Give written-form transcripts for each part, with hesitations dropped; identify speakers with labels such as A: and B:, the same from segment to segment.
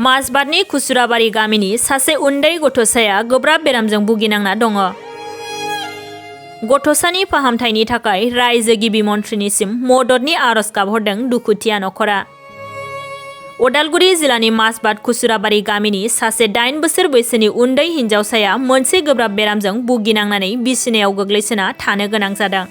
A: माजबादनि खुसुराबारि गामिनि सासे उन्दै गथ'साया गोब्राब बेरामजों भुगिनांना दङ। गथ'सानि फाहामथायनि थाखाय रायजो गिबि मन्थ्रिनिसिम मददनि आरज गाबहरदों दुखुथिया नखरा। उदालगुरि जिल्लानि माजबाद खुसुराबारि गामिनि सासे 8 बोसोर बैसोनि उन्दै हिन्जावसाया मोनसे गोब्राब बेरामजों भुगिनांनानै बिसिनायाव गोग्लैसोना थानो गोनां जादों।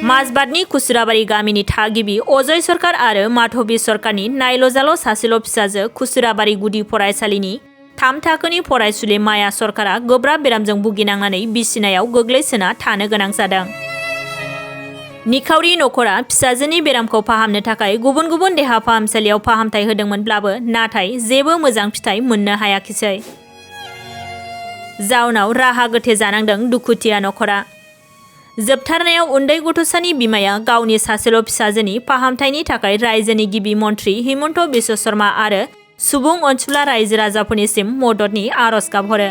A: माजबादनि खुसुराबारि गामिनि थागिबि अजय सरकार आरो माधबी सरकारनि नायल'जाल' सासेल' फिसाजो खुसुराबारि गुदि फरायसालिनि 3 थाखोनि फरायसुलि माया सरकारा गोब्राब बेरामजों भुगिनांनानै बिसिनायाव गोग्लैसोना थानो गोनां जादों। निखावरि नखरा फिसाजोनि बेरामखौ फाहामनो थाखाय गुबुन गुबुन देहा फाहामसालियाव फाहामथाय होदोंमोनब्लाबो नाथाय जेबो मोजां फिथाय मोननो हायाखिसै। जाउनाव राहा गोथे जानांदों दुखुथिया नखरा। जोबथारनायाव उन्दै गथ'सानि बिमाया गावनि सासेल' फिसाजोनि फाहामथायनि थाखाय रायजोनि गिबि मन्थ्रि हिमन्त बिश्व शर्मा आरो सुबुं अनसुला रायजो राजाफोरनिसिम मददनि आरज गाबहरो।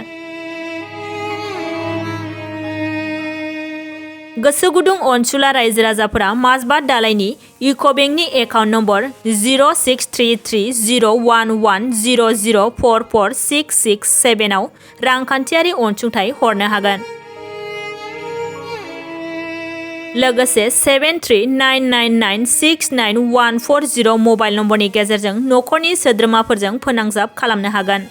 A: गोसो गुदुं अनसुला रायजो राजाफोरा माजबाद दालायनि इउक' बेंकनि एकाउन्ट नम्बर 06330110044667 आव रांखान्थियारि अनसुंथाइ हरनो हागोन। लोगोसे 7399969140 मबाइल नम्बरनि गेजेरजों नखरनि सोद्रोमाफोरजों फोनांजाब खालामनो हागोन।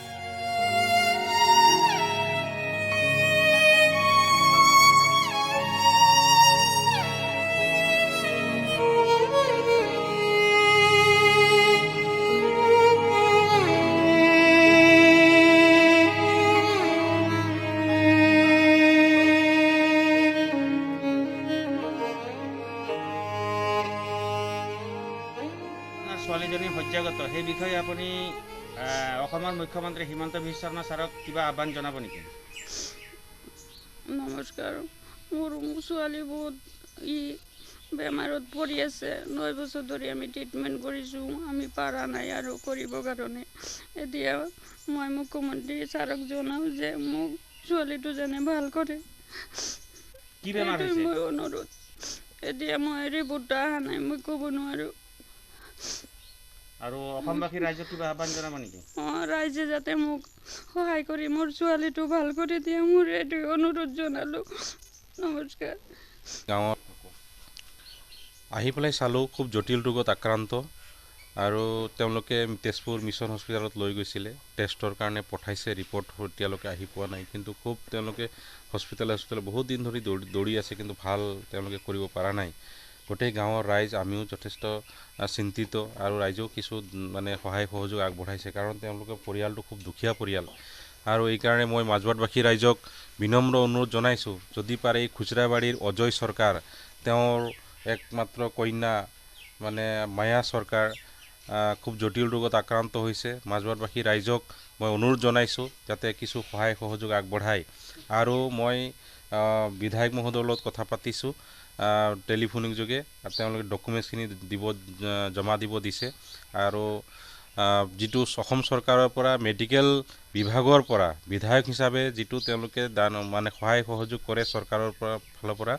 B: ছোৱালীজনী হত্যাগত সেই বিষয়ে আপুনি অসমৰ মুখ্যমন্ত্ৰী হিমন্ত বিশ্ব শৰ্মা ছাৰক কিবা আহ্বান জনাব নেকি?
C: নমস্কাৰ। মোৰ ছোৱালী বহুত বেমাৰত পৰি আছে। 9 বছৰ ধৰি আমি ট্ৰিটমেণ্ট কৰিছোঁ, আমি পাৰা নাই আৰু কৰিবৰ কাৰণে। এতিয়া মই মুখ্যমন্ত্ৰী ছাৰক জনাওঁ যে মোক ছোৱালীটো যেনে ভাল কৰে।
B: কি বেমাৰ হৈছে?
C: মই অনুৰোধ। এতিয়া মই ৰিপৰ্টটো অহা নাই, মই ক'ব নোৱাৰোঁ।
B: আৰু অসমবাসী ৰাইজক কিবা আহ্বান জনাব নেকি?
C: ৰাইজে যাতে মোক সহায় কৰি মোৰ ছোৱালীটো ভাল কৰি দিয়ে, মোৰ এইটো অনুৰোধ জনালোঁ। নমস্কাৰ।
D: গাঁৱত আহি পেলাই চালোঁ খুব জটিল ৰোগত আক্ৰান্ত আৰু তেওঁলোকে তেজপুৰ মিছন হস্পিটেলত লৈ গৈছিলে। টেষ্টৰ কাৰণে পঠাইছে, ৰিপৰ্ট এতিয়ালৈকে আহি পোৱা নাই। কিন্তু খুব তেওঁলোকে হস্পিটেলে বহুত দিন ধৰি দৌৰি আছে, কিন্তু ভাল তেওঁলোকে কৰিব পৰা নাই। গোটেই গাঁৱৰ ৰাইজ আমিও যথেষ্ট চিন্তিত আৰু ৰাইজেও কিছু সহায় সহযোগ আগবঢ়াইছে, কাৰণ তেওঁলোকৰ পৰিয়ালটো খুব দুখীয়া পৰিয়াল। আৰু এইকাৰণে মই মাজবাটবাসী ৰাইজক বিনম্ৰ অনুৰোধ জনাইছোঁ, যদি পাৰে এই খুচৰাবাৰীৰ অজয় চৰকাৰ, তেওঁৰ একমাত্ৰ কন্যা মায়া চৰকাৰ খুব জটিল ৰোগত আক্ৰান্ত হৈছে। মাজবাটবাসী ৰাইজক মই অনুৰোধ জনাইছোঁ যাতে কিছু সহায় সহযোগ আগবঢ়ায়। আৰু মই বিধায়ক মহোদয়ৰ লগত কথা পাতিছোঁ টেলিফোনিক যোগে, আৰু তেওঁলোকে ডকুমেণ্টছখিনি জমা দিব দিছে। আৰু যিটো অসম চৰকাৰৰ পৰা মেডিকেল বিভাগৰ পৰা বিধায়ক হিচাপে যিটো তেওঁলোকে সহায় সহযোগ কৰে চৰকাৰৰ ফালৰ পৰা,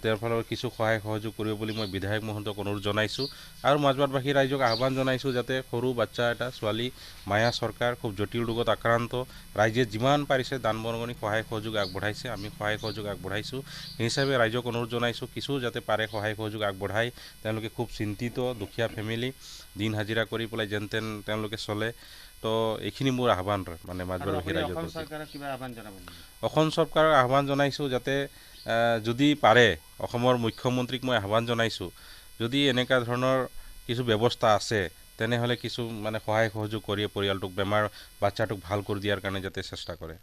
D: তেওঁৰ ফালৰ কিছু সহায় সহযোগ কৰিব বুলি মই বিধায়ক মহোদয়ক অনুৰোধ জনাইছোঁ। আৰু মাজবাটবাসী ৰাইজক আহ্বান জনাইছোঁ যাতে সৰু বাচ্চা এটা ছোৱালী মায়া চৰকাৰ খুব জটিল ৰোগত আক্ৰান্ত, ৰাইজে যিমান পাৰিছে দান বৰঙণি সহায় সহযোগ আগবঢ়াইছে, আমি সহায় সহযোগ আগবঢ়াইছোঁ। সেই হিচাপে ৰাইজক অনুৰোধ জনাইছোঁ কিছু যাতে পাৰে সহায় সহযোগ আগবঢ়াই। তেওঁলোকে খুব চিন্তিত, দুখীয়া ফেমিলি, দিন হাজিৰা কৰি পেলাই যেন তেন তেওঁলোকে চলে। তো এইখিনি মোৰ আহ্বান মাজবাটবাসী ৰাইজক। অসম চৰকাৰক আহ্বান জনাইছোঁ যাতে যদি পাৰে, অসমৰ মুখ্যমন্ত্ৰীক মই আহ্বান জনাইছোঁ, যদি এনেকুৱা ধৰণৰ কিছু ব্যৱস্থা আছে তেনেহ'লে কিছু সহায় সহযোগ কৰি পৰিয়ালটোক বাচ্চাটোক ভাল কৰি দিয়াৰ কাৰণে যাতে চেষ্টা কৰে।